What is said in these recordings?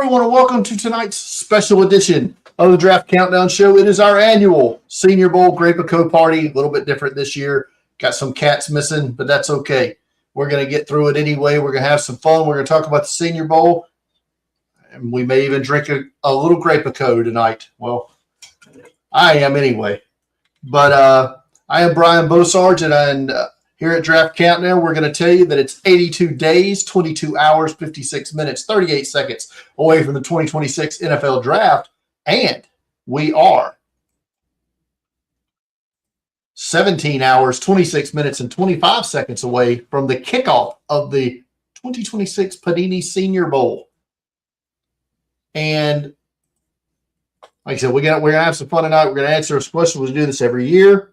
everyone, and welcome to tonight's special edition of the Draft Countdown Show. It is our annual Senior Bowl Grapico Party. A little bit different this year. Got some cats missing, but that's okay. We're going to get through it anyway. We're going to have some fun. We're going to talk about the Senior Bowl, and we may even drink a little Grapico tonight. Well, I am anyway. But I am Brian Bosarge, and here at Draft Countdown, we're going to tell you that it's 82 days, 22 hours, 56 minutes, 38 seconds away from the 2026 NFL Draft, and we are 17 hours, 26 minutes, and 25 seconds away from the kickoff of the 2026 Panini Senior Bowl. And like I said, we're going to have some fun tonight. We're going to answer some questions. We do this every year.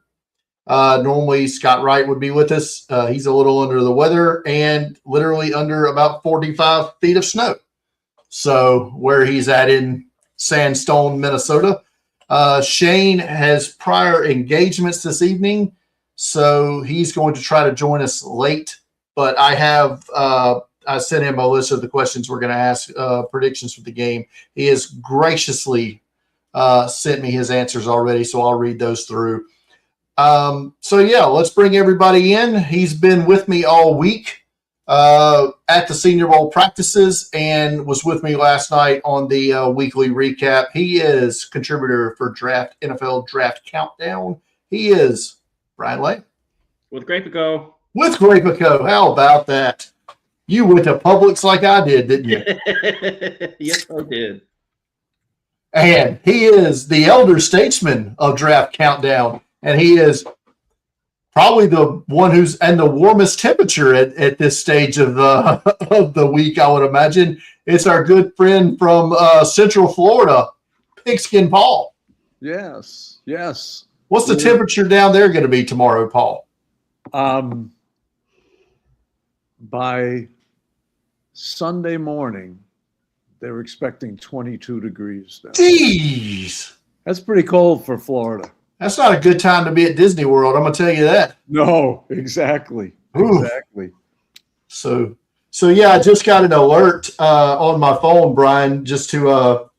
Normally, Scott Wright would be with us. He's a little under the weather and literally under about 45 feet of snow. So where he's at in Sandstone, Minnesota. Shane has prior engagements this evening, so he's going to try to join us late. But I sent him a list of the questions we're going to ask, predictions for the game. He has graciously sent me his answers already, so I'll read those through. So yeah, let's bring everybody in. He's been with me all week at the Senior Bowl practices and was with me last night on the weekly recap. He is contributor for NFL Draft Countdown. He is Brian Lay. With Grapico. With Grapico. How about that? You went to Publix like I did, didn't you? Yes, I did. And he is the elder statesman of Draft Countdown. And he is probably the one who's in the warmest temperature at this stage of the week, I would imagine. It's our good friend from Central Florida, Pigskin Paul. Yes. What's the temperature down there going to be tomorrow, Paul? By Sunday morning, they were expecting 22 degrees. Jeez. That's pretty cold for Florida. That's not a good time to be at Disney World. I'm going to tell you that. No, exactly. Ooh. Exactly. So yeah, I just got an alert on my phone, Brian, just to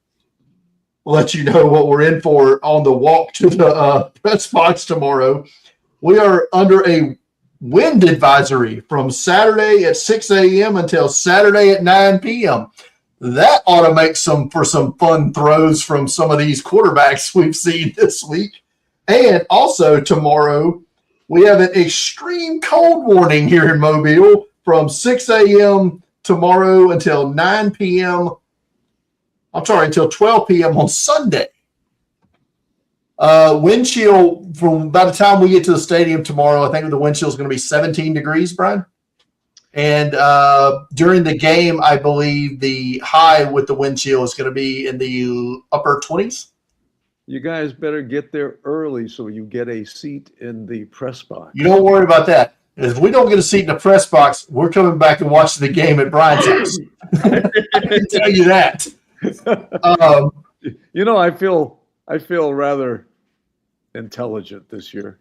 let you know what we're in for on the walk to the press box tomorrow. We are under a wind advisory from Saturday at 6 a.m. until Saturday at 9 p.m. That ought to make for some fun throws from some of these quarterbacks we've seen this week. And also tomorrow, we have an extreme cold warning here in Mobile from 6 a.m. tomorrow until 9 p.m. I'm sorry, until 12 p.m. on Sunday. Wind chill from by the time we get to the stadium tomorrow, I think the wind chill is going to be 17 degrees, Brian. And during the game, I believe the high with the wind chill is going to be in the upper 20s. You guys better get there early so you get a seat in the press box. You don't worry about that. If we don't get a seat in the press box, we're coming back and watching the game at Brian's house. I can tell you that. I feel rather intelligent this year.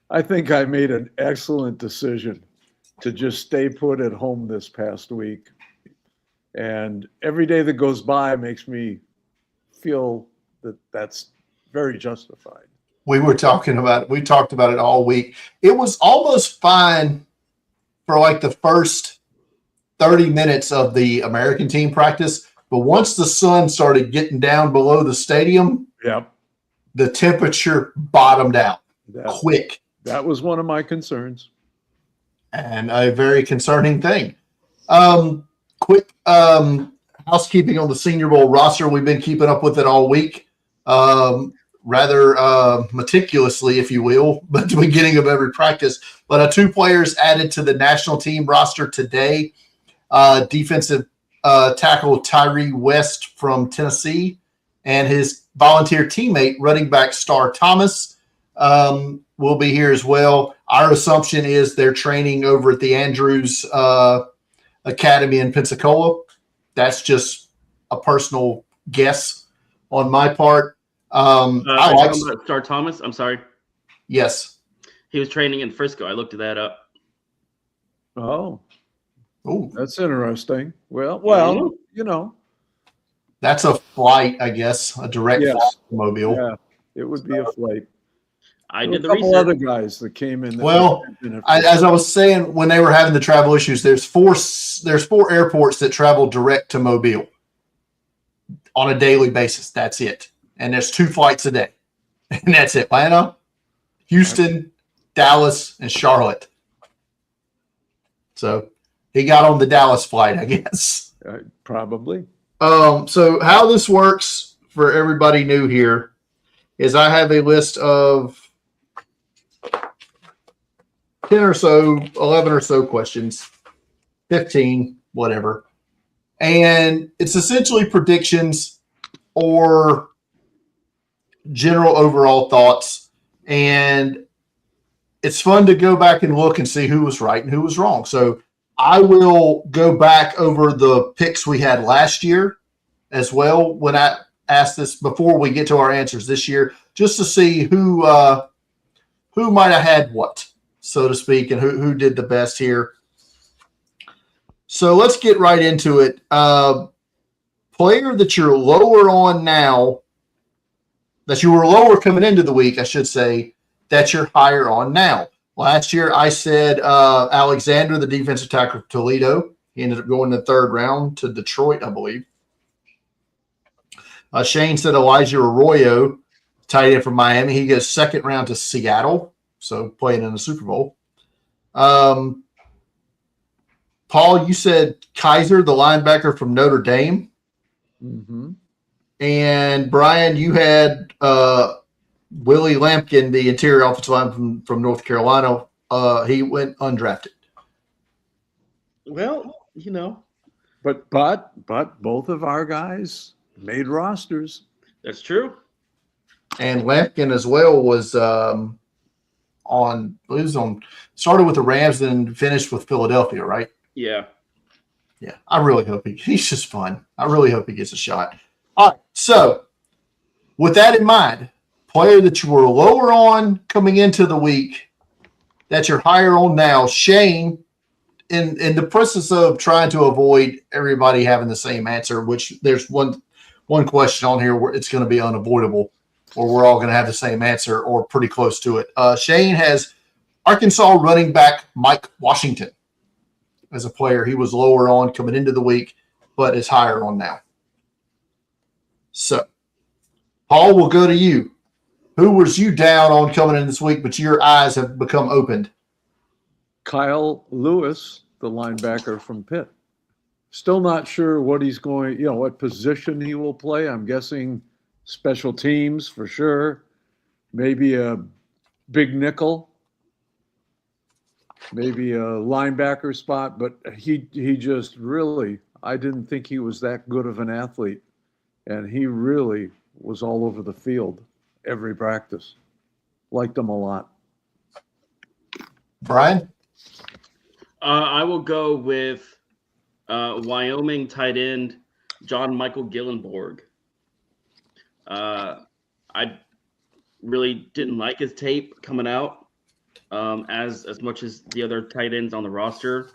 I think I made an excellent decision to just stay put at home this past week. And every day that goes by makes me feel that's very justified. We talked about it all week. It was almost fine for like the first 30 minutes of the American team practice. But once the sun started getting down below the stadium, the temperature bottomed out quick. That was one of my concerns. And a very concerning thing. Quick housekeeping on the Senior Bowl roster. We've been keeping up with it all week. Rather meticulously, if you will, but the beginning of every practice. But 2 players added to the national team roster today. Defensive tackle Tyree West from Tennessee and his volunteer teammate, running back Star Thomas, will be here as well. Our assumption is they're training over at the Andrews Academy in Pensacola. That's just a personal guess on my part. Star Thomas, I'm sorry. Yes. He was training in Frisco. I looked that up. Oh, Ooh. That's interesting. Well, you know, That's a flight, I guess, a direct Yes. flight to Mobile. Yeah, it would be a flight. I There were did the a couple research. other guys that came in. That Well, as I was saying, when they were having the travel issues, there's four airports that travel direct to Mobile on a daily basis. That's it. And there's 2 flights a day. And that's it. Atlanta, Houston, Dallas, and Charlotte. So he got on the Dallas flight, I guess. Probably. So how this works for everybody new here is I have a list of 10 or so, 11 or so questions, 15, whatever. And it's essentially predictions or general overall thoughts. And it's fun to go back and look and see who was right and who was wrong. So I will go back over the picks we had last year as well when I asked this before we get to our answers this year, just to see who might have had what, so to speak, and who did the best here. So let's get right into it. Player that you're lower on now, that you were lower coming into the week, I should say, that you're higher on now. Last year, I said Alexander, the defensive tackle for Toledo. He ended up going in the 3rd round to Detroit, I believe. Shane said Elijah Arroyo, tight end from Miami. He goes 2nd round to Seattle, so playing in the Super Bowl. Paul, you said Kaiser, the linebacker from Notre Dame. Mm-hmm. And Brian, you had Willie Lampkin, the interior offensive lineman from North Carolina. He went undrafted. Well, But both of our guys made rosters. that's true. And Lampkin as well was started with the Rams and finished with Philadelphia, right? Yeah. Yeah, I really hope he's just fun. I really hope he gets a shot. All right, so with that in mind, player that you were lower on coming into the week, that you're higher on now, Shane, in the process of trying to avoid everybody having the same answer, which there's one question on here where it's going to be unavoidable, or we're all going to have the same answer or pretty close to it. Shane has Arkansas running back Mike Washington as a player. He was lower on coming into the week, but is higher on now. So, Paul, we'll go to you. Who was you down on coming in this week, but your eyes have become opened? Kyle Lewis, the linebacker from Pitt. Still not sure what he's going, what position he will play. I'm guessing special teams for sure. Maybe a big nickel. Maybe a linebacker spot, but he just really, I didn't think he was that good of an athlete. And he really was all over the field every practice. Liked him a lot. Brian? I will go with Wyoming tight end John Michael Gillenborg. I really didn't like his tape coming out as much as the other tight ends on the roster,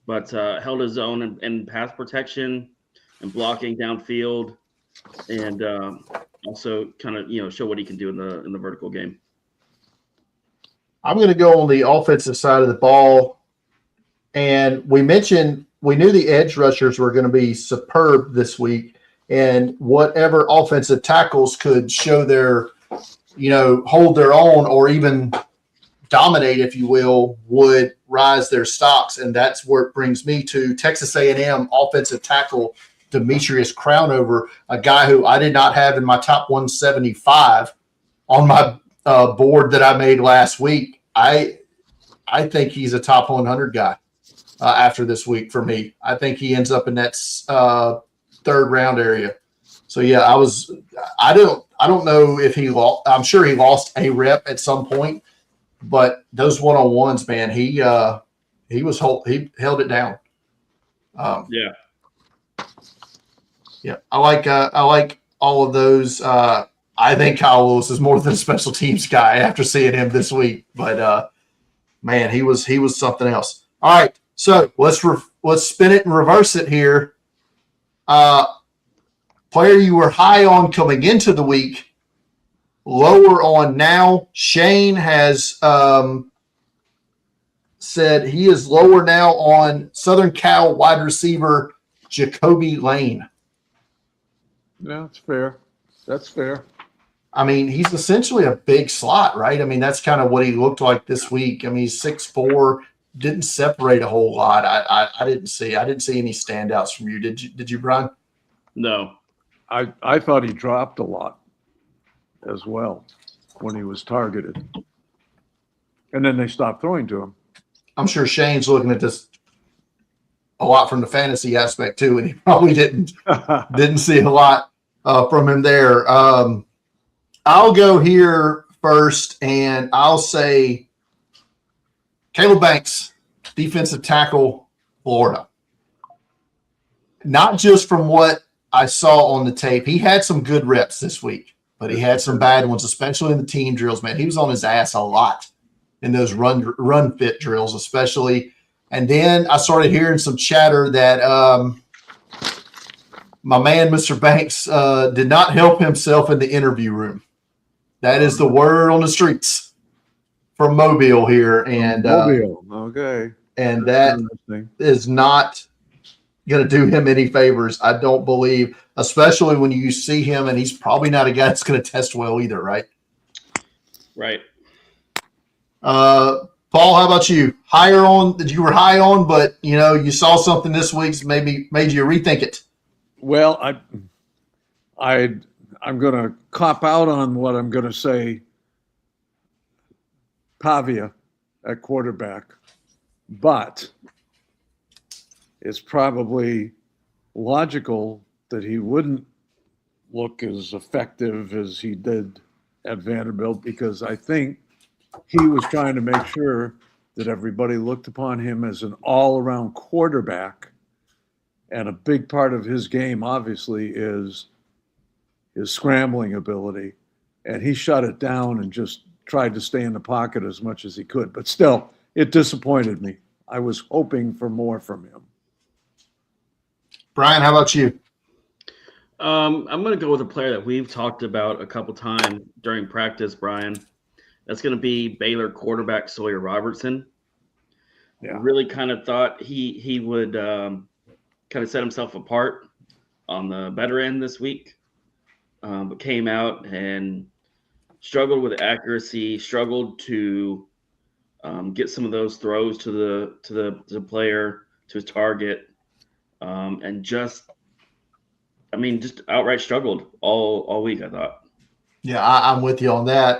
but held his own in pass protection and blocking downfield, and also kind of show what he can do in the vertical game. I'm going to go on the offensive side of the ball, and we knew the edge rushers were going to be superb this week, and whatever offensive tackles could show their, hold their own or even dominate, if you will, would rise their stocks, and that's where it brings me to Texas A&M offensive tackle Demetrius Crownover, a guy who I did not have in my top 175 on my board that I made last week. I think he's a top 100 guy after this week for me. I think he ends up in that 3rd round area. So yeah, I don't know if he lost. I'm sure he lost a rep at some point, but those one-on-ones, man, he held it down. Yeah. Yeah, I like all of those. I think Kyle Lewis is more than a special teams guy after seeing him this week. But man, he was something else. All right, so let's spin it and reverse it here. Player player you were high on coming into the week, lower on now. Shane has said he is lower now on Southern Cal wide receiver Jacoby Lane. Yeah, that's fair. That's fair. I mean, he's essentially a big slot, right? I mean, that's kind of what he looked like this week. I mean, he's 6'4", didn't separate a whole lot. I didn't see any standouts from you. Did you, Brian? No. I thought he dropped a lot as well when he was targeted. And then they stopped throwing to him. I'm sure Shane's looking at this a lot from the fantasy aspect too, and he probably didn't see a lot from him there. I'll go here first, and I'll say Caleb Banks, defensive tackle, Florida. Not just from what I saw on the tape. He had some good reps this week, but he had some bad ones, especially in the team drills, man. He was on his ass a lot in those run fit drills, especially. And then I started hearing some chatter that my man, Mr. Banks, did not help himself in the interview room. That is the word on the streets from Mobile here. And Mobile, okay. And that is not going to do him any favors, I don't believe, especially when you see him, and he's probably not a guy that's going to test well either, right? Right. Paul, how about you? Higher on that you were high on, but you saw something this week's maybe made you rethink it. Well, I'm going to cop out on what I'm going to say. Pavia at quarterback, but it's probably logical that he wouldn't look as effective as he did at Vanderbilt, because I think he was trying to make sure that everybody looked upon him as an all-around quarterback. And a big part of his game, obviously, is his scrambling ability. And he shut it down and just tried to stay in the pocket as much as he could. But still, it disappointed me. I was hoping for more from him. Brian, how about you? I'm going to go with a player that we've talked about a couple times during practice, Brian. That's going to be Baylor quarterback Sawyer Robertson. Yeah. Really kind of thought he would kind of set himself apart on the better end this week, but came out and struggled with accuracy, struggled to get some of those throws to the player, to his target, and just outright struggled all week, I thought. Yeah, I'm with you on that.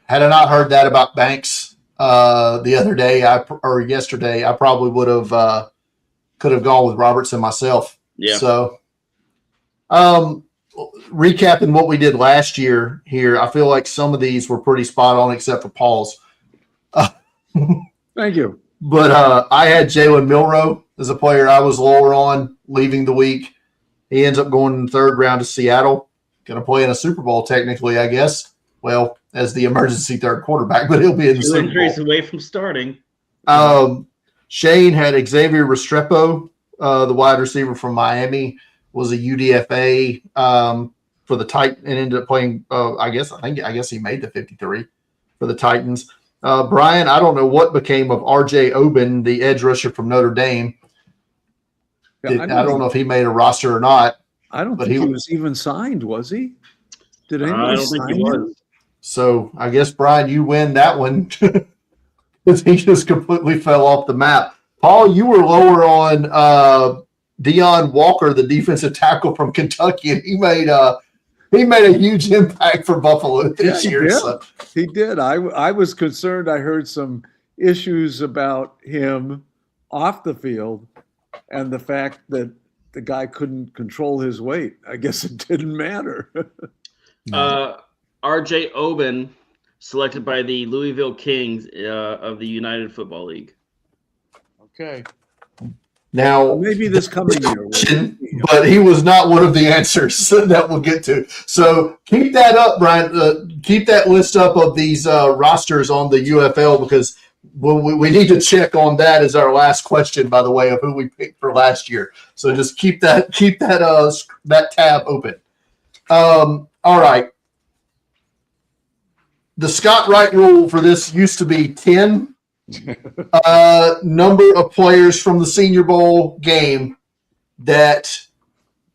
Had I not heard that about Banks the other day or yesterday, I probably would have could have gone with Robertson myself. Yeah. So, recapping what we did last year here, I feel like some of these were pretty spot on except for Paul's. Thank you. But I had Jalen Milroe as a player I was lower on leaving the week. He ends up going in the third round to Seattle. Going to play in a Super Bowl, technically, I guess. Well, as the emergency third quarterback, but he'll be in the Super Bowl. Injuries away from starting. Shane had Xavier Restrepo, the wide receiver from Miami, was a UDFA for the Titans and ended up playing. I guess he made the 53 for the Titans. Brian, I don't know what became of R.J. Oben, the edge rusher from Notre Dame. Yeah, I don't know if he made a roster or not. I don't think he was even signed, was he? Did anybody I don't think he was. So I guess, Brian, you win that one because he just completely fell off the map. Paul, you were lower on Deion Walker, the defensive tackle from Kentucky, and he made a huge impact for Buffalo this year. Yeah, so. He did. I was concerned. I heard some issues about him off the field and the fact that the guy couldn't control his weight. I guess it didn't matter. R.J. Oben, selected by the Louisville Kings of the United Football League. Okay. Now, maybe this coming year. But he was not one of the answers that we'll get to. So keep that up, Brian. Keep that list up of these rosters on the UFL because well, we need to check on that as our last question, by the way, of who we picked for last year. So just keep that tab open. All right. The Scott Wright rule for this used to be 10 number of players from the Senior Bowl game that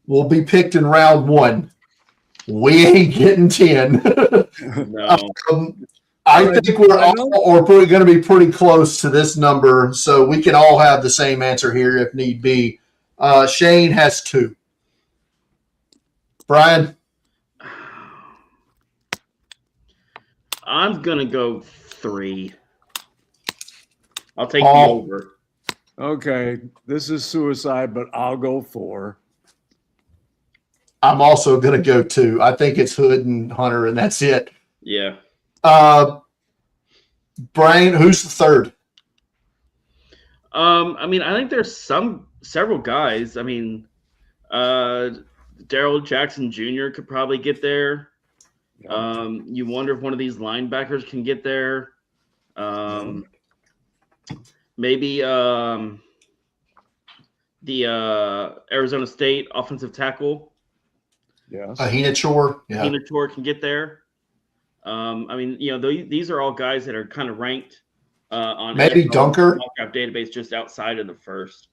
will be picked in round 1. We ain't getting 10. No. I think we're going to be pretty close to this number, so we can all have the same answer here if need be. Shane has 2. Brian? I'm going to go 3. I'll take Paul? the over. Okay, this is suicide, but I'll go 4. I'm also going to go 2. I think it's Hood and Hunter, and that's it. Yeah. Brian, who's the third? I mean, I think there's several guys. I mean, Daryl Jackson Jr. could probably get there. You wonder if one of these linebackers can get there. Maybe the Arizona State offensive tackle. Yes. Hinachor. Yeah. Hinachor can get there. I mean, these are all guys that are kind of ranked on maybe NFL Dunker mock draft database just outside of the first.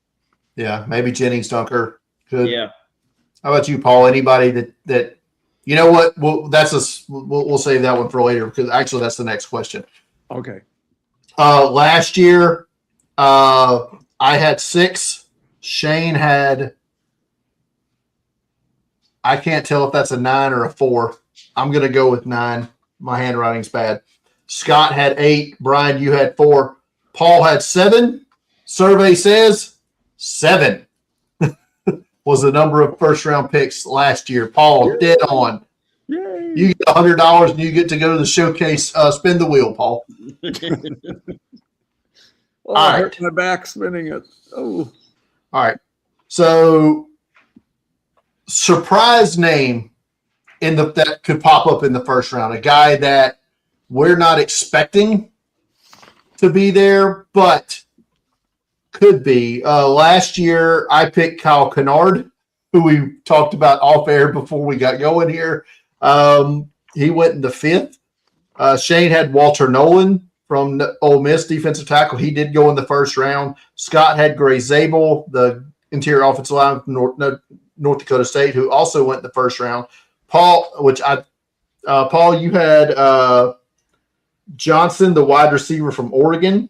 Yeah, maybe Jennings Dunker. Good. Yeah. How about you, Paul? Anybody that you know what? We'll save that one for later because actually that's the next question. Okay. Last year, I had 6. Shane had. I can't tell if that's a 9 or a 4. I'm going to go with 9. My handwriting's bad. Scott had 8. Brian, you had 4. Paul had 7. Survey says 7 was the number of first-round picks last year. Paul, dead on. Yay. You get $100 and you get to go to the showcase. Spin the wheel, Paul. Oh, All I right. hurt my back spinning it. Oh. All right. So, surprise name that could pop up in the first round. A guy that we're not expecting to be there, but could be. Last year, I picked Kyle Kennard, who we talked about off air before we got going here. He went in the 5th. Shane had Walter Nolan from Ole Miss, defensive tackle. He did go in the first round. Scott had Gray Zabel, the interior offensive line from North Dakota State, who also went in the first round. Paul, Paul, you had Johnson, the wide receiver from Oregon.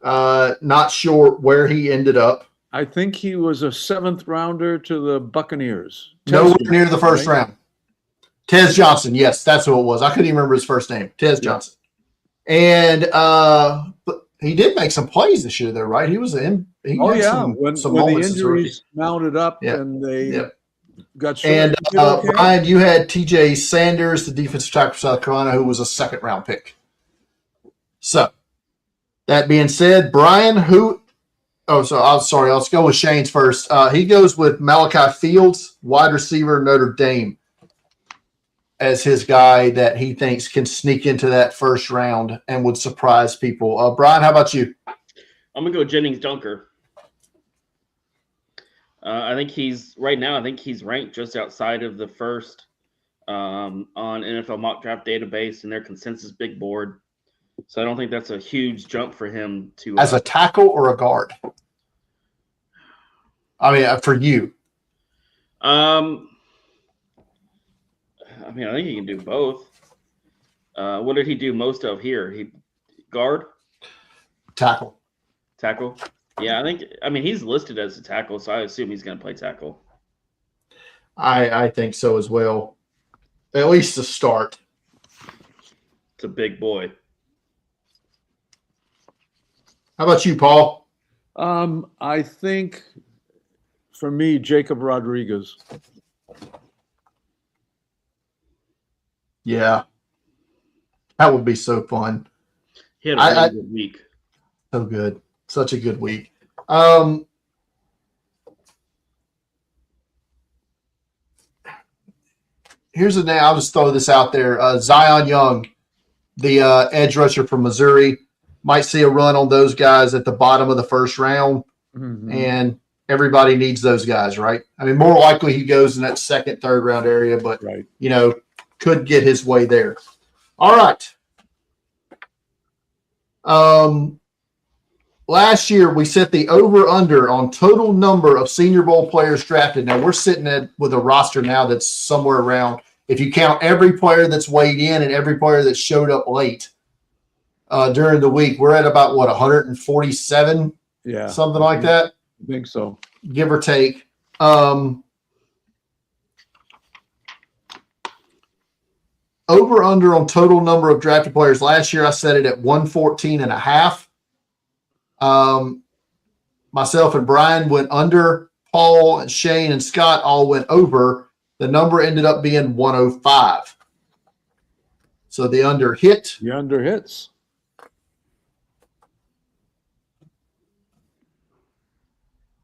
Not sure where he ended up. I think he was a 7th rounder to the Buccaneers. Nowhere near the first round. Tez Johnson, yes, that's who it was. I couldn't even remember his first name. Tez Johnson. And but he did make some plays this year, though, right? He was in. When the injuries mounted up and they got short. And Brian, you had TJ Sanders, the defensive tackle from South Carolina, who was a 2nd-round pick. So, that being said, Brian, let's go with Shane's first. He goes with Malachi Fields, wide receiver, Notre Dame, as his guy that he thinks can sneak into that first round and would surprise people. Brian, how about you? I'm going to go Jennings Dunker. I think he's ranked just outside of the first on NFL mock draft database and their consensus big board. So I don't think that's a huge jump for him to. As a tackle or a guard? I mean, for you. I think he can do both. What did he do most of here? He guard? Tackle. Yeah, he's listed as a tackle, so I assume he's going to play tackle. I think so as well. At least to start. It's a big boy. How about you, Paul? I think for me, Jacob Rodriguez. Yeah. That would be so fun. He had a really good week. So good. Such a good week. Here's the name. I'll just throw this out there. Zion Young, the edge rusher from Missouri. might see a run on those guys at the bottom of the first round, and everybody needs those guys, right? I mean, more likely he goes in that second, third round area, but Right. could get his way there. All right. Last year we set the over/under on total number of Senior Bowl players drafted. Now we're sitting with a roster now that's somewhere around, if you count every player that's weighed in and every player that showed up late during the week, we're at about 147, something like that. I think so, give or take. Over/under on total number of drafted players. Last year I set it at 114.5. Myself and Brian went under. Paul and Shane and Scott all went over. The number ended up being 105. So the under hit. The under hits.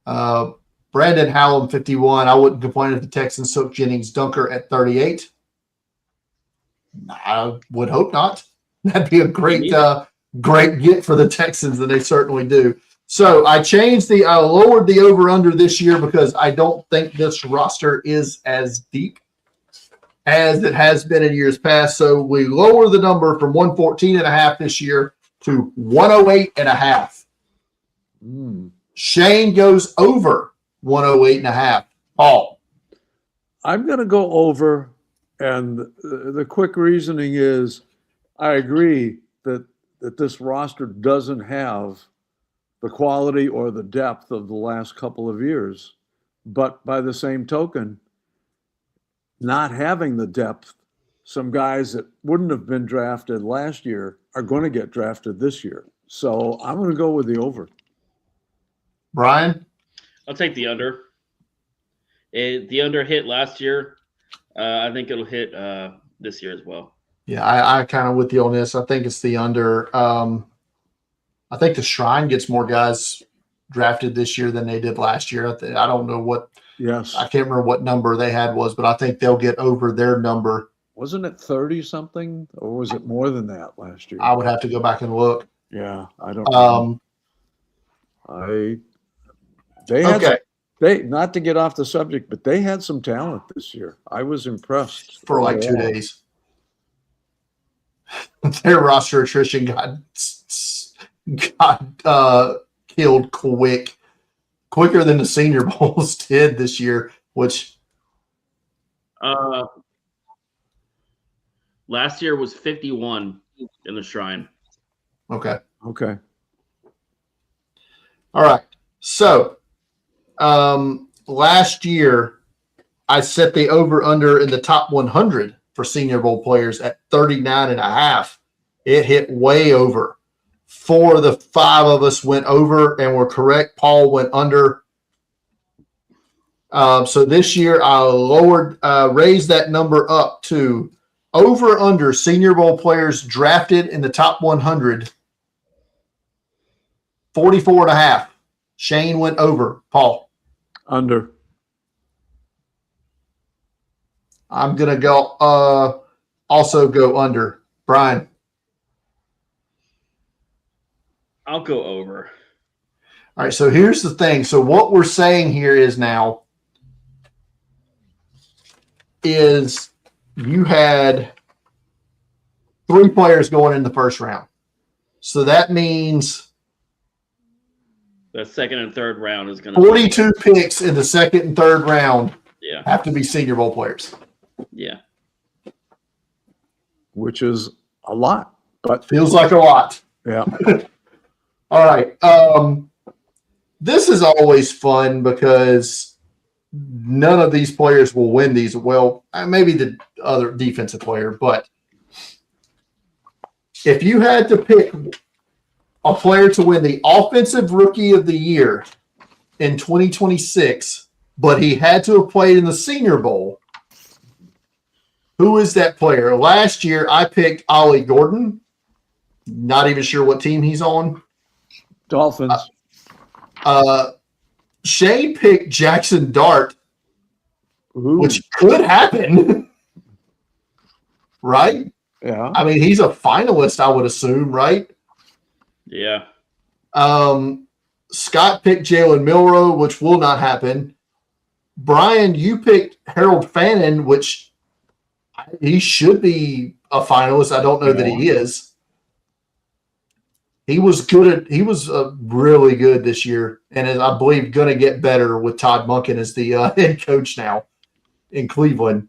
Brandon Hallam, 51. I wouldn't complain if the Texans took Jennings Dunker at 38. I would hope not. That'd be a great get for the Texans, and they certainly do. So I lowered the over/under this year because I don't think this roster is as deep as it has been in years past. So we lower the number from 114.5 this year to 108.5. Shane goes over 108.5. Paul. I'm going to go over, and the quick reasoning is I agree that this roster doesn't have the quality or the depth of the last couple of years. But by the same token, not having the depth, some guys that wouldn't have been drafted last year are going to get drafted this year. So I'm going to go with the over. Brian? I'll take the under. The under hit last year. I think it'll hit this year as well. Yeah, I kind of with you on this. I think it's the under. I think the Shrine gets more guys drafted this year than they did last year. I don't know what. Yes. I can't remember what number they had was, but I think they'll get over their number. Wasn't it 30 something, or was it more than that last year? I would have to go back and look. Yeah, I don't know. They had not to get off the subject, but they had some talent this year. I was impressed for like 2 days. Their roster attrition got killed quicker than the Senior Bowls did this year, which last year was 51 in the Shrine. Okay. All right. So last year I set the over/under in the top 100 for Senior Bowl players at 39.5. It hit way over. 4 of the 5 of us went over and were correct. Paul went under. So this year I raised that number up to over/under Senior Bowl players drafted in the top 100, 44.5. Shane went over. Paul? Under. I'm going to go also go under. Brian? I'll go over. All right, so here's the thing. So what we're saying here is you had 3 players going in the first round. So that means the second and third round is going to 42 picks in the second and third round have to be Senior Bowl players. Yeah. Which is a lot, but feels like a lot. Yeah. All right. This is always fun because none of these players will win these. Well, maybe the other defensive player, but if you had to pick a player to win the Offensive Rookie of the Year in 2026, but he had to have played in the Senior Bowl, who is that player? Last year, I picked Ollie Gordon. Not even sure what team he's on. Dolphins. Shane picked Jackson Dart, Ooh. which could happen, right? Yeah. I mean, he's a finalist, I would assume, right? Yeah. Scott picked Jalen Milroe, which will not happen. Brian, you picked Harold Fannin, which he should be a finalist. I don't know that he is. He was good. He was really good this year, and is, I believe, going to get better with Todd Monken as the head coach now in Cleveland.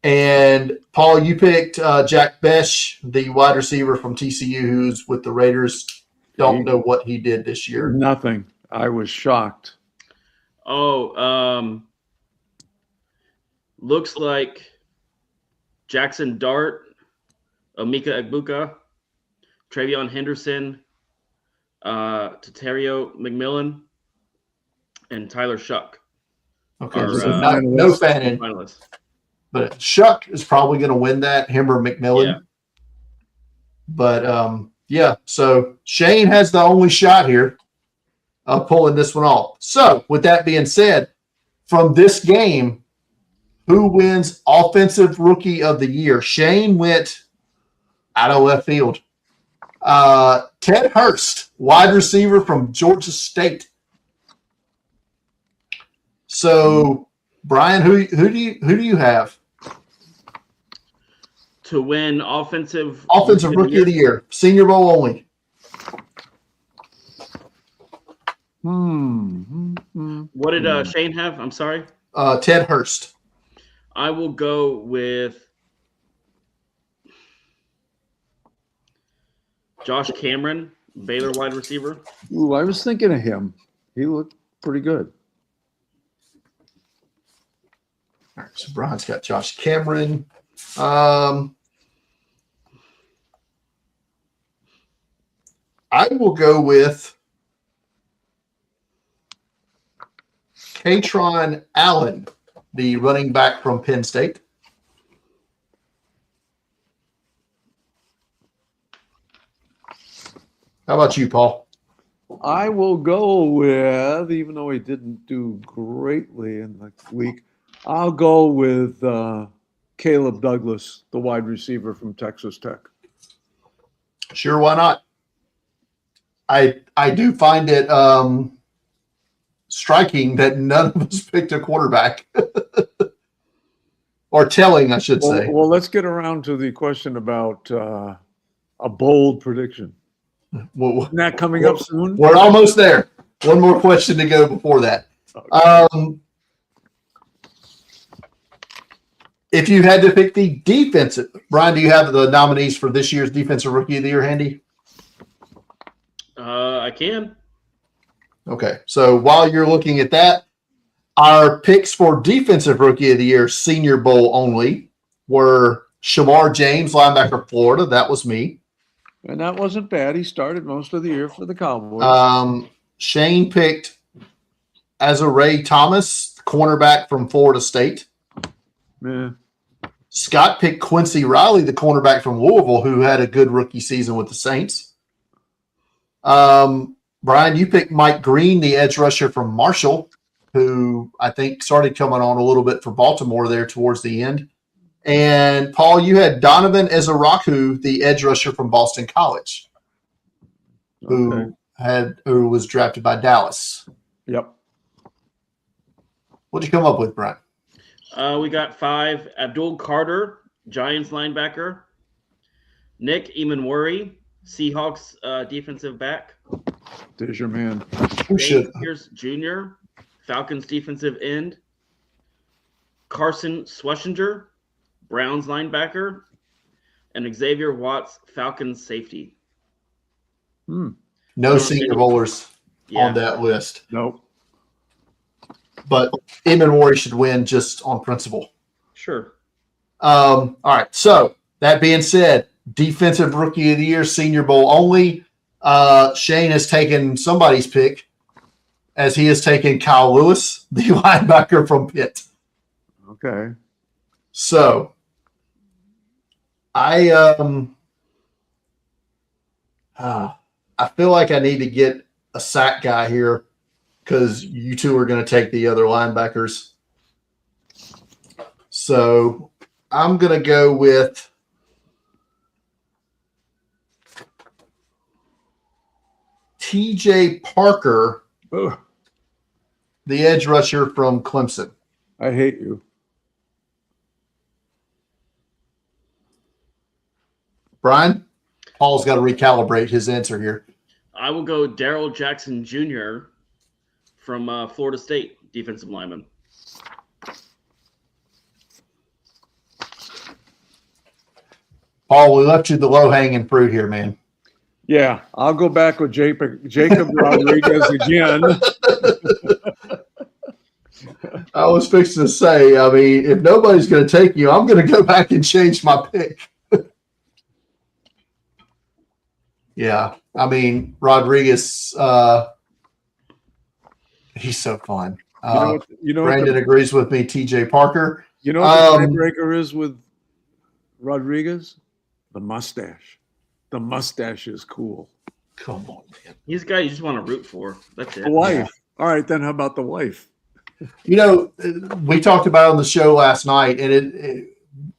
And Paul, you picked Jack Besh, the wide receiver from TCU, who's with the Raiders. Don't know what he did this year. Nothing. I was shocked. Oh, looks like Jackson Dart, Amika Egbuka, Travion Henderson, Tatario McMillan, and Tyler Shuck. Okay, Are, so no Fannin, finalists. but Shuck is probably going to win that. Him or McMillan. Yeah. But yeah, so Shane has the only shot here of pulling this one off. So with that being said, from this game, who wins Offensive Rookie of the Year? Shane went out of left field. Ted Hurst, wide receiver from Georgia State. So, Brian, who do you have To win Offensive Rookie of the Year, Senior Bowl only? What did Shane have? I'm sorry. Ted Hurst. I will go with Josh Cameron, Baylor wide receiver. Ooh, I was thinking of him. He looked pretty good. All right, so Brian's got Josh Cameron. I will go with Katron Allen, the running back from Penn State. How about you, Paul? I will go with, even though he didn't do greatly in the week, I'll go with Caleb Douglas, the wide receiver from Texas Tech. Sure, why not? I do find it striking that none of us picked a quarterback. Or telling, I should say. Well, let's get around to the question about a bold prediction. Isn't that coming up soon? We're almost there. One more question to go before that. Okay. If you had to pick the defensive, Brian, do you have the nominees for this year's Defensive Rookie of the Year handy? I can. Okay. So while you're looking at that, our picks for Defensive Rookie of the Year, Senior Bowl only, were Shamar James, linebacker, Florida. That was me. And that wasn't bad. He started most of the year for the Cowboys. Shane picked Azarae Thomas, cornerback from Florida State. Yeah. Scott picked Quincy Riley, the cornerback from Louisville, who had a good rookie season with the Saints. Brian, you picked Mike Green, the edge rusher from Marshall, who I think started coming on a little bit for Baltimore there towards the end. And Paul, you had Donovan Ezaraku, the edge rusher from Boston College, who was drafted by Dallas. Yep. What'd you come up with, Brian? We got 5. Abdul Carter, Giants linebacker. Nick Emanwari, Seahawks defensive back. There's your man. Dave Pierce Jr., Falcons defensive end. Carson Sweshinger, Browns linebacker. And Xavier Watts, Falcons safety. No Senior Bowlers on that list. Nope. But Emanwari should win just on principle. Sure. All right. So that being said, Defensive Rookie of the Year, Senior Bowl only. Shane has taken somebody's pick, as he has taken Kyle Lewis, the linebacker from Pitt. Okay. So I feel like I need to get a sack guy here, because you two are going to take the other linebackers. So I'm going to go with TJ Parker, Ugh, the edge rusher from Clemson. I hate you. Brian? Paul's got to recalibrate his answer here. I will go Daryl Jackson Jr. from Florida State, defensive lineman. Paul, we left you the low-hanging fruit here, man. Yeah, I'll go back with Jacob Rodriguez again. I was fixing to say, I mean, if nobody's going to take you, I'm going to go back and change my pick. Yeah, I mean, Rodriguez, he's so fun. Brandon agrees with me, TJ Parker. You know what the tiebreaker is with Rodriguez? The mustache. The mustache is cool. Come on, man. He's a guy you just want to root for. That's it. The wife. Yeah. All right, then how about the wife? You know, we talked about it on the show last night, and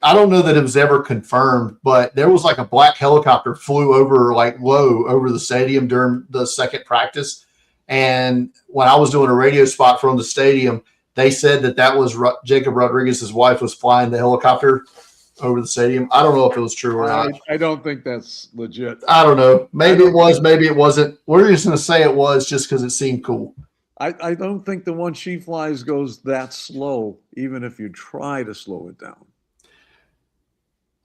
I don't know that it was ever confirmed, but there was like a black helicopter flew over like low over the stadium during the second practice. And when I was doing a radio spot from the stadium, they said that was Jacob Rodriguez's wife was flying the helicopter over the stadium. I don't know if it was true or not. I don't think that's legit. I don't know. Maybe it was, maybe it wasn't. We're just going to say it was just because it seemed cool. I don't think the one she flies goes that slow, even if you try to slow it down.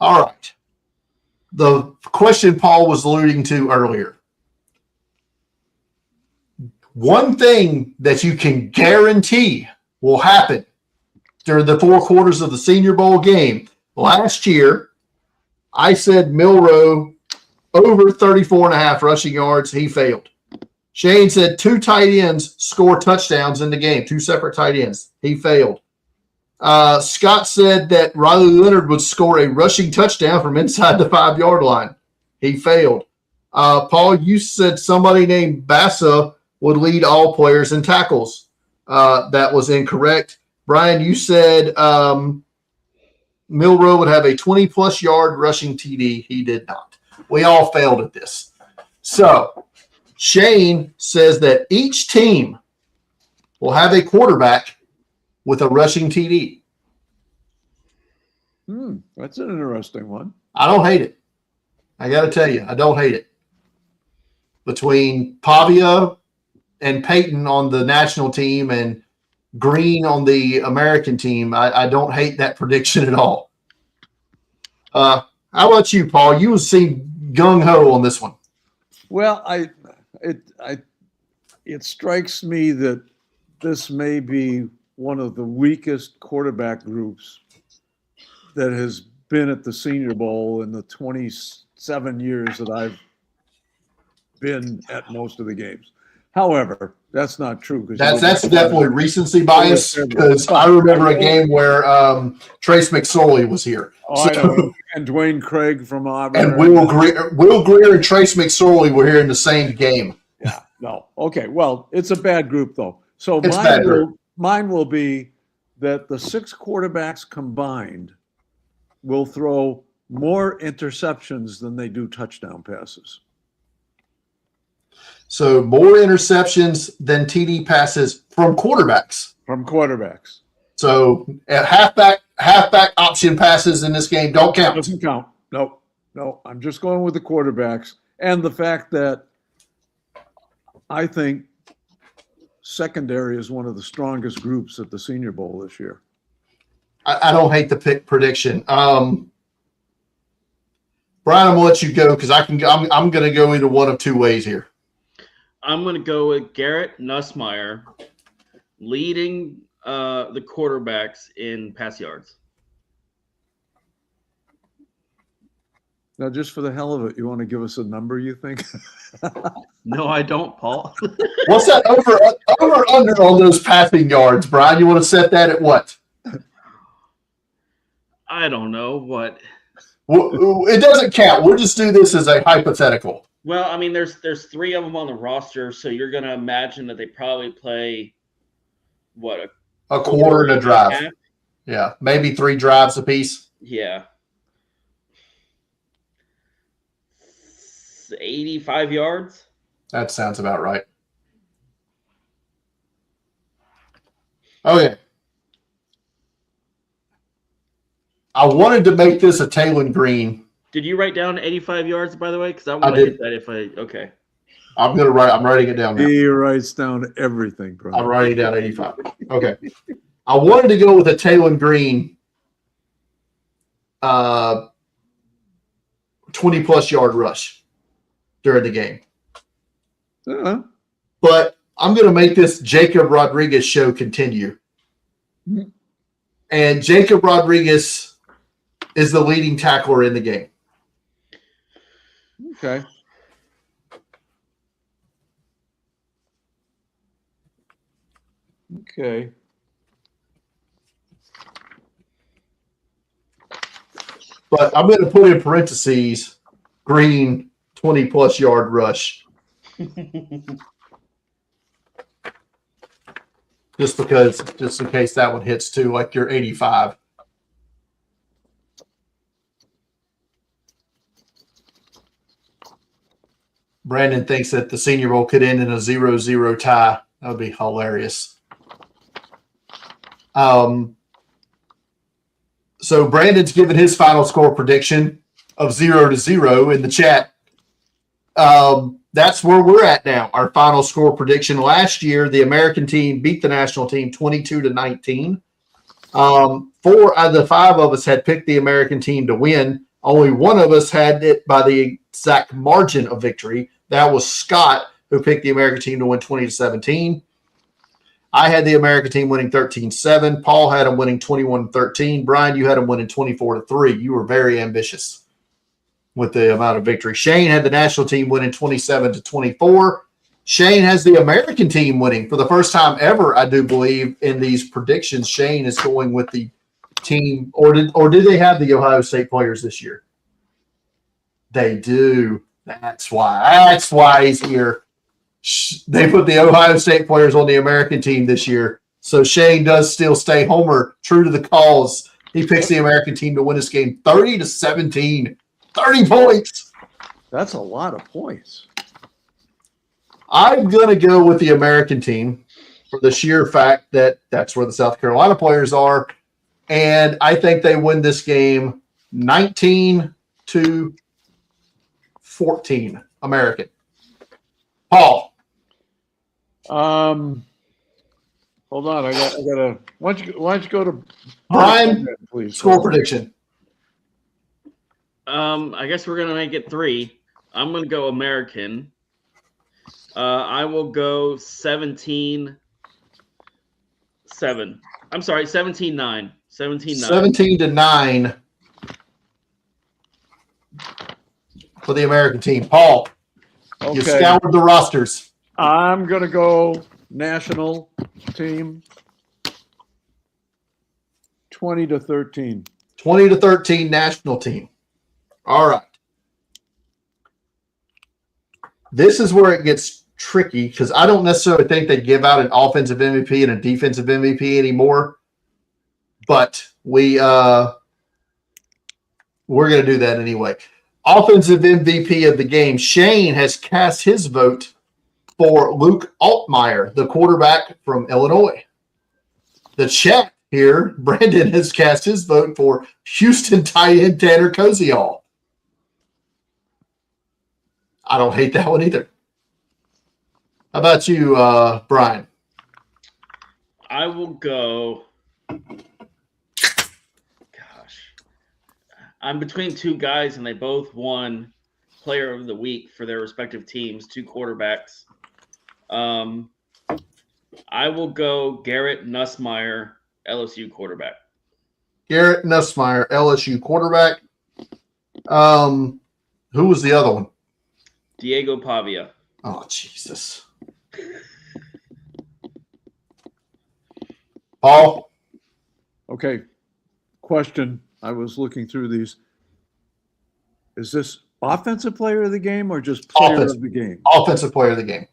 All right. The question Paul was alluding to earlier. One thing that you can guarantee will happen during the 4 quarters of the Senior Bowl game. Last year, I said Milroe over 34.5 rushing yards. He failed. Shane said 2 tight ends score touchdowns in the game, 2 separate tight ends. He failed. Scott said that Riley Leonard would score a rushing touchdown from inside the 5-yard line. He failed. Paul, you said somebody named Bassa would lead all players in tackles. That was incorrect. Brian, you said Milroe would have a 20-plus yard rushing TD. He did not. We all failed at this. So Shane says that each team will have a quarterback with a rushing TD. That's an interesting one. I don't hate it. I got to tell you, I don't hate it. Between Pavia and Peyton on the national team and Green on the American team, I don't hate that prediction at all. How about you, Paul? You seem gung-ho on this one. Well, it strikes me that this may be one of the weakest quarterback groups that has been at the Senior Bowl in the 27 years that I've been at most of the games. However, that's not true. That's definitely recency bias, because I remember a game where Trace McSorley was here. Oh, I know. And Dwayne Craig from Auburn. And Will Greer and Trace McSorley were here in the same game. Yeah, no. Okay, well, it's a bad group, though. So mine will be that the 6 quarterbacks combined will throw more interceptions than they do touchdown passes. So more interceptions than TD passes from quarterbacks. From quarterbacks. So halfback option passes in this game don't count. Doesn't count. No. I'm just going with the quarterbacks. And the fact that I think secondary is one of the strongest groups at the Senior Bowl this year. I don't hate the pick prediction. Brian, I'm gonna let you go because I'm gonna go either one of 2 ways here. I'm gonna go with Garrett Nussmeier leading the quarterbacks in pass yards. Now, just for the hell of it, you want to give us a number, you think? No, I don't, Paul. What's that over under on those passing yards, Brian? You want to set that at what? I don't know what. It doesn't count. We'll just do this as a hypothetical. Well, I mean, there's 3 of them on the roster, so you're going to imagine that they probably play what a quarter and a drive. Yeah, maybe 3 drives apiece. Yeah. 85 yards. That sounds about right. Okay. I wanted to make this a Taylor Green. Did you write down 85 yards, by the way? Because I want to did. hit that if I. Okay. I'm writing it down now. He writes down everything, bro. I'm writing down 85. Okay. I wanted to go with a Taylor Green 20-plus yard rush during the game. Uh-huh. But I'm going to make this Jacob Rodriguez show continue. And Jacob Rodriguez is the leading tackler in the game. Okay. Okay. But I'm going to put in parentheses Green 20-plus yard rush. Just in case that one hits too, like your 85. Brandon thinks that the Senior Bowl could end in a 0-0 tie. That would be hilarious. So Brandon's given his final score prediction of 0-0 in the chat. That's where we're at now. Our final score prediction last year, the American team beat the national team 22-19. 4 out of the 5 of us had picked the American team to win. Only one of us had it by the exact margin of victory. That was Scott, who picked the American team to win 20-17. I had the American team winning 13-7. Paul had them winning 21-13. Brian, you had them winning 24-3. You were very ambitious with the amount of victory. Shane had the national team winning 27-24. Shane has the American team winning for the first time ever, I do believe, in these predictions. Shane is going with the team, or did they have the Ohio State players this year? They do. That's why he's here. They put the Ohio State players on the American team this year. So Shane does still stay homer, true to the cause. He picks the American team to win this game 30-17. 30 points. That's a lot of points. I'm going to go with the American team for the sheer fact that that's where the South Carolina players are. And I think they win this game 19-14 American. Paul. Hold on. I gotta. Why don't you go to Brian, please? Score prediction. I guess we're gonna make it 3. I'm gonna go American. I will go 17-7. I'm sorry, 17-9. 17-9. 17-9 for the American team. Paul, you Okay. scoured the rosters. I'm gonna go national team. 20-13. 20-13 national team. All right. This is where it gets tricky because I don't necessarily think they give out an offensive MVP and a defensive MVP anymore. But we're going to do that anyway. Offensive MVP of the game, Shane has cast his vote for Luke Altmaier, the quarterback from Illinois. The chat here, Brandon has cast his vote for Houston tight end Tanner Koziol. I don't hate that one either. How about you, Brian? I will go. I'm between 2 guys, and they both won Player of the Week for their respective teams, 2 quarterbacks. I will go Garrett Nussmeier, LSU quarterback. Garrett Nussmeier, LSU quarterback. Who was the other one? Diego Pavia. Oh, Jesus. Paul? Okay. Question. I was looking through these. Is this offensive player of the game or just player of the game? Offensive player of the game.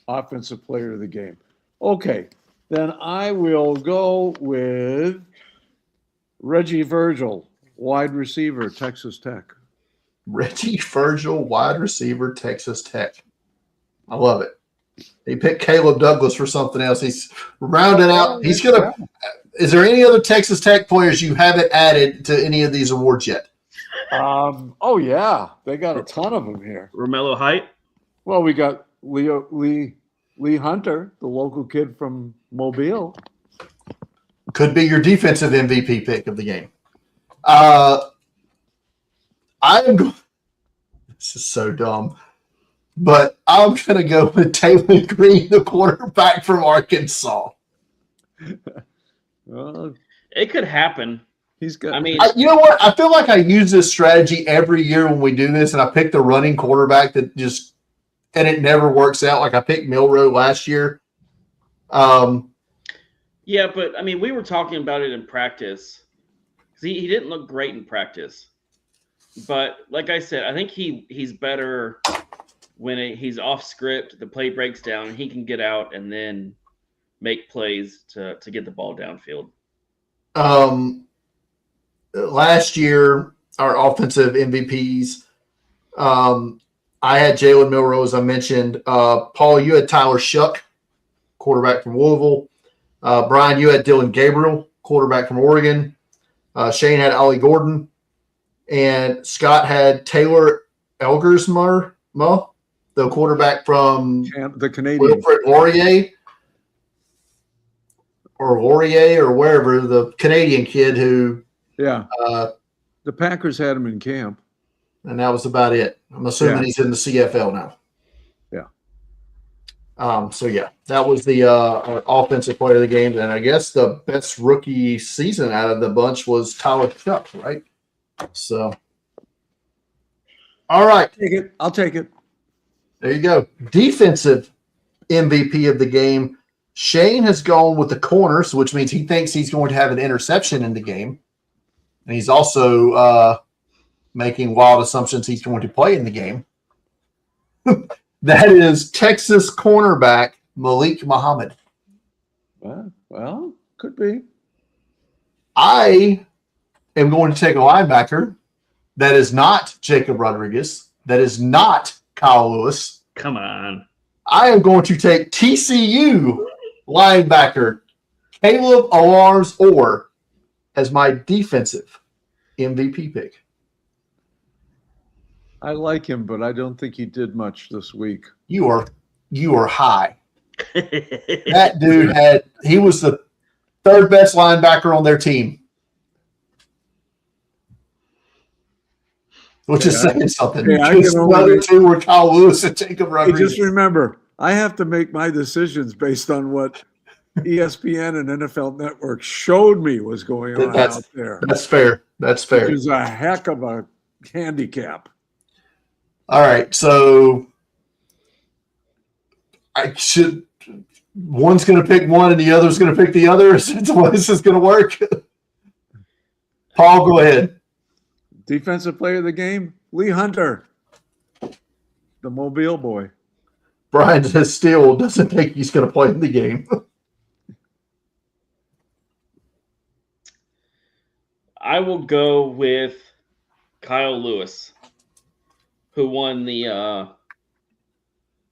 Offensive player of the game. Okay. Then I will go with Reggie Virgil, wide receiver, Texas Tech. Reggie Virgil, wide receiver, Texas Tech. I love it. He picked Caleb Douglas for something else. He's rounded out. He's gonna. Is there any other Texas Tech players you haven't added to any of these awards yet? Oh yeah, they got a ton of them here. Romello Height. Well, we got Lee Hunter, the local kid from Mobile. Could be your defensive MVP pick of the game. I am. This is so dumb, but I'm gonna go with Taylor Green, the quarterback from Arkansas. It could happen. He's got. I mean, You know what? I feel like I use this strategy every year when we do this, and I pick the running quarterback that just, and it never works out. Like I picked Milroe last year. yeah, but I mean, we were talking about it in practice. He didn't look great in practice, but like I said, I think he's better when he's off script. The play breaks down, and he can get out and then make plays to get the ball downfield. Last year, our offensive MVPs, I had Jalen Milroe, as I mentioned. Paul, you had Tyler Shuck, quarterback from Louisville. Brian, you had Dylan Gabriel, quarterback from Oregon. Shane had Ollie Gordon. And Scott had Taylor Elgersma, the quarterback from the Canadian. Wilfrid Laurier. Or Laurier, or wherever, the Canadian kid who. Yeah. The Packers had him in camp. And that was about it. I'm assuming he's in the CFL now. Yeah. So, yeah, that was the our offensive player of the game. And I guess the best rookie season out of the bunch was Tyler Shuck, right? So, all right. I'll take it. There you go. Defensive MVP of the game. Shane has gone with the corners, which means he thinks he's going to have an interception in the game. And he's also making wild assumptions he's going to play in the game. That is Texas cornerback Malik Muhammad. Well, could be. I am going to take a linebacker that is not Jacob Rodriguez, that is not Kyle Lewis. Come on. I am going to take TCU linebacker Caleb Alars-Orr as my defensive MVP pick. I like him, but I don't think he did much this week. You are high. That dude he was the third best linebacker on their team. Which is saying something. The other two were Kyle Lewis and Jacob Rodriguez. Just remember, I have to make my decisions based on what ESPN and NFL Network showed me was going on out there. That's fair. That's fair. Which is a heck of a handicap. All right, so one's going to pick one and the other's going to pick the other. Is that the way this is going to work? Paul, go ahead. Defensive player of the game, Lee Hunter, the Mobile boy. Brian says still doesn't think he's going to play in the game. I will go with Kyle Lewis, who won the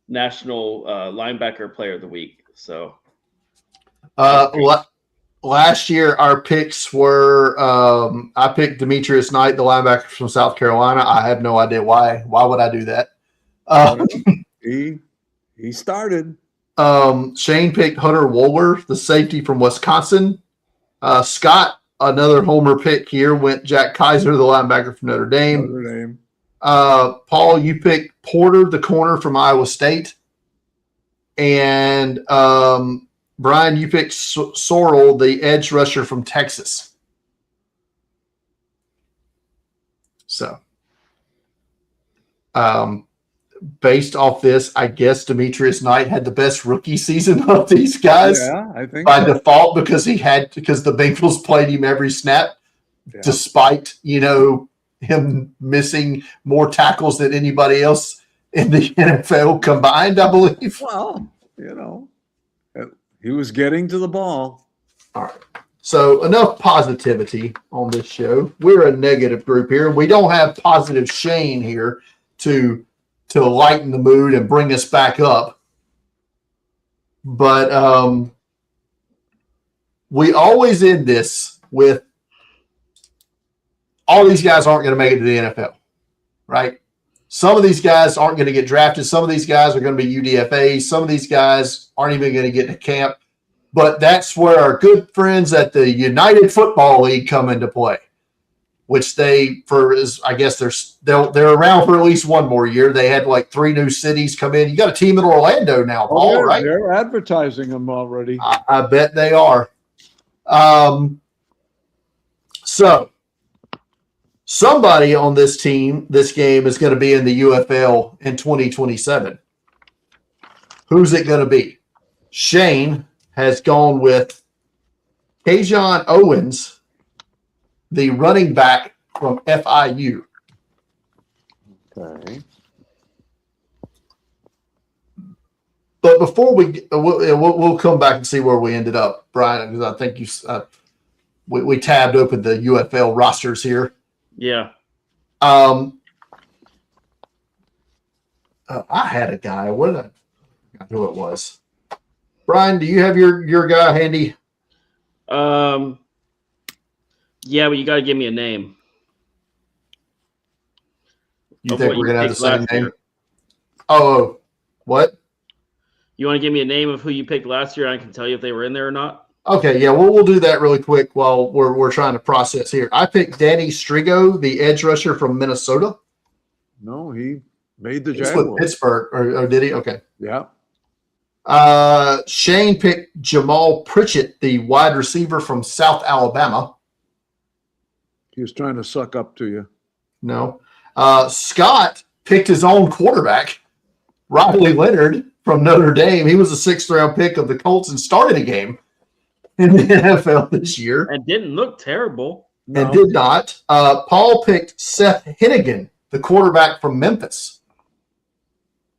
National Linebacker Player of the Week. So, last year our picks were I picked Demetrius Knight, the linebacker from South Carolina. I have no idea why. Why would I do that? He started. Shane picked Hunter Wohler, the safety from Wisconsin. Scott, another homer pick here, went Jack Kaiser, the linebacker from Notre Dame. Paul, you picked Porter, the corner from Iowa State. And Brian, you picked Sorrell, the edge rusher from Texas. So, based off this, I guess Demetrius Knight had the best rookie season of these guys. Yeah, I think by default because the Bengals played him every snap, despite him missing more tackles than anybody else in the NFL combined, I believe. Well, he was getting to the ball. All right. So enough positivity on this show. We're a negative group here. We don't have positive Shane here to to lighten the mood and bring us back up. But we always end this with all these guys aren't going to make it to the NFL, right? Some of these guys aren't going to get drafted. Some of these guys are going to be UDFAs. Some of these guys aren't even going to get to camp. But that's where our good friends at the United Football League come into play, which they're around for at least one more year. They had like 3 new cities come in. You got a team in Orlando now, Paul, right? They're advertising them already. I bet they are. So somebody on this game is going to be in the UFL in 2027. Who's it going to be? Shane has gone with Kajon Owens, the running back from FIU. Okay. But before we'll come back and see where we ended up, Brian, because I think we tabbed open the UFL rosters here. Yeah. I had a guy. What did I forgot who it was? Brian, do you have your guy handy? Yeah, but you got to give me a name. You think we're gonna have the same name? Year. Oh, what? You want to give me a name of who you picked last year? I can tell you if they were in there or not. Okay, yeah, we'll do that really quick while we're trying to process here. I picked Danny Strigo, the edge rusher from Minnesota. No, he made the He's Jaguars. with Pittsburgh, or did he? Okay. Yeah. Shane picked Jamal Pritchett, the wide receiver from South Alabama. He was trying to suck up to you. No. Scott picked his own quarterback, Riley Leonard from Notre Dame. He was a 6th-round pick of the Colts and started a game in the NFL this year. And didn't look terrible. And did not. Paul picked Seth Hennigan, the quarterback from Memphis.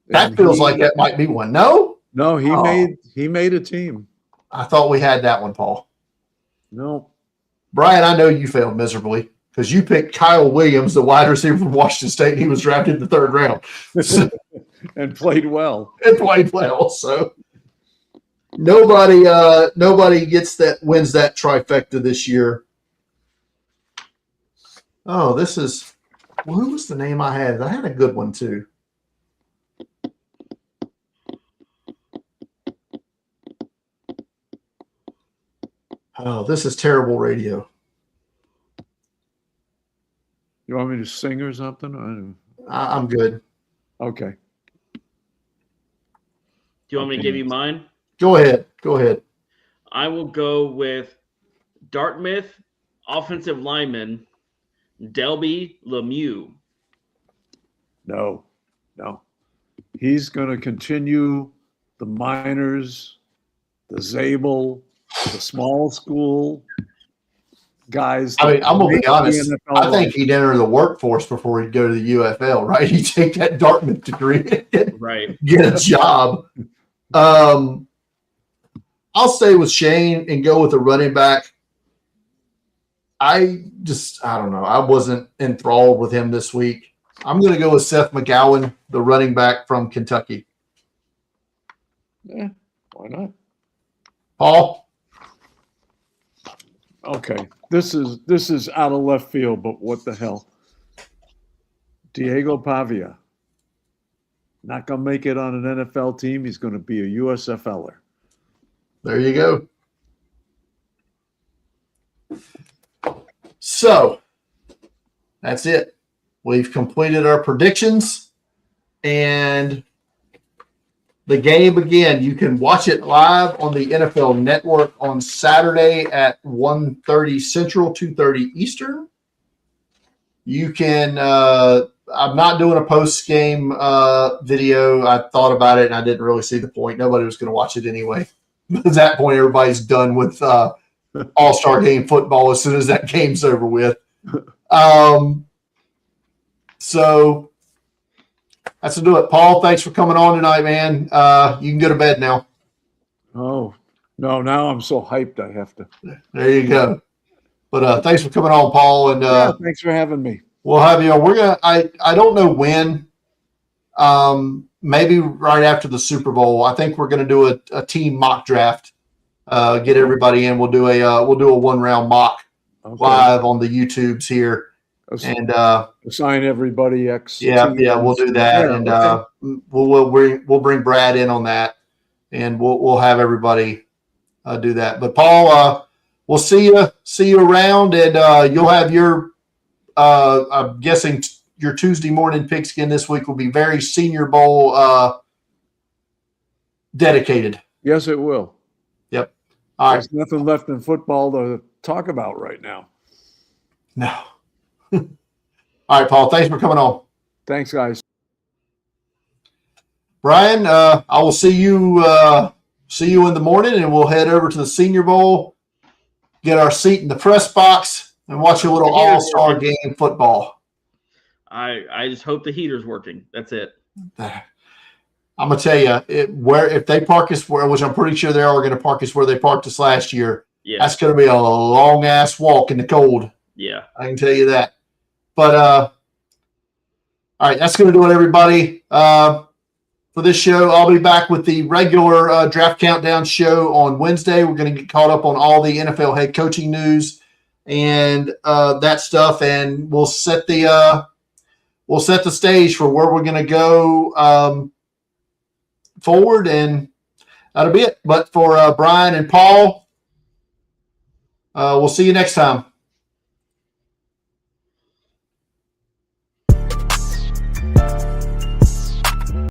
That feels like that might be one. No? No, he made a team. I thought we had that one, Paul. No. Brian, I know you failed miserably because you picked Kyle Williams, the wide receiver from Washington State. And he was drafted in the 3rd round. And played well. And played well. So nobody wins that trifecta this year. Oh, who was the name I had? I had a good one too. Oh, this is terrible radio. You want me to sing or something? I'm good. Okay. Do you want me to give you mine? Go ahead. I will go with Dartmouth offensive lineman Delby Lemieux. No. He's going to continue the minors, the Zabel, the small school guys. I mean, I'm going to be honest. I think he'd enter the workforce before he'd go to the UFL, right? He'd take that Dartmouth degree and Right. get a job. I'll stay with Shane and go with the running back. I don't know. I wasn't enthralled with him this week. I'm going to go with Seth McGowan, the running back from Kentucky. Yeah, why not? Paul? Okay. This is out of left field, but what the hell? Diego Pavia. Not going to make it on an NFL team. He's going to be a USFLer. There you go. So that's it. We've completed our predictions, and the game again. You can watch it live on the NFL Network on Saturday at 1:30 Central, 2:30 Eastern. You can. I'm not doing a post-game video. I thought about it, and I didn't really see the point. Nobody was going to watch it anyway. At that point, everybody's done with All-Star Game football as soon as that game's over with. So that's to do it. Paul, thanks for coming on tonight, man. You can go to bed now. Oh, no, now I'm so hyped I have to. There you go. But thanks for coming on, Paul. And thanks for having me. we'll have you on. I don't know when. maybe right after the Super Bowl. I think we're going to do a team mock draft. Get everybody in. We'll do a 1-round mock live on the YouTubes here, and assign everybody X. Yeah, we'll do that, and we'll bring Brad in on that, and we'll have everybody do that. But Paul, we'll see you around, and you'll have your I'm guessing your Tuesday morning pigskin this week will be very Senior Bowl dedicated. Yes, it will. Yep. All right. There's nothing left in football to talk about right now. No. All right, Paul. Thanks for coming on. Thanks, guys. Brian, I will see you in the morning, and we'll head over to the Senior Bowl, get our seat in the press box, and watch a little all-star game football. I just hope the heater's working. That's it. I'm gonna tell you, if they park us where, which I'm pretty sure they are going to park us where they parked us last year. Yeah, that's going to be a long ass walk in the cold. Yeah, I can tell you that. But all right, that's going to do it, everybody. For this show, I'll be back with the regular draft countdown show on Wednesday. We're going to get caught up on all the NFL head coaching news and that stuff, and we'll set the stage for where we're going to go forward, and that'll be it. But for Brian and Paul, we'll see you next time.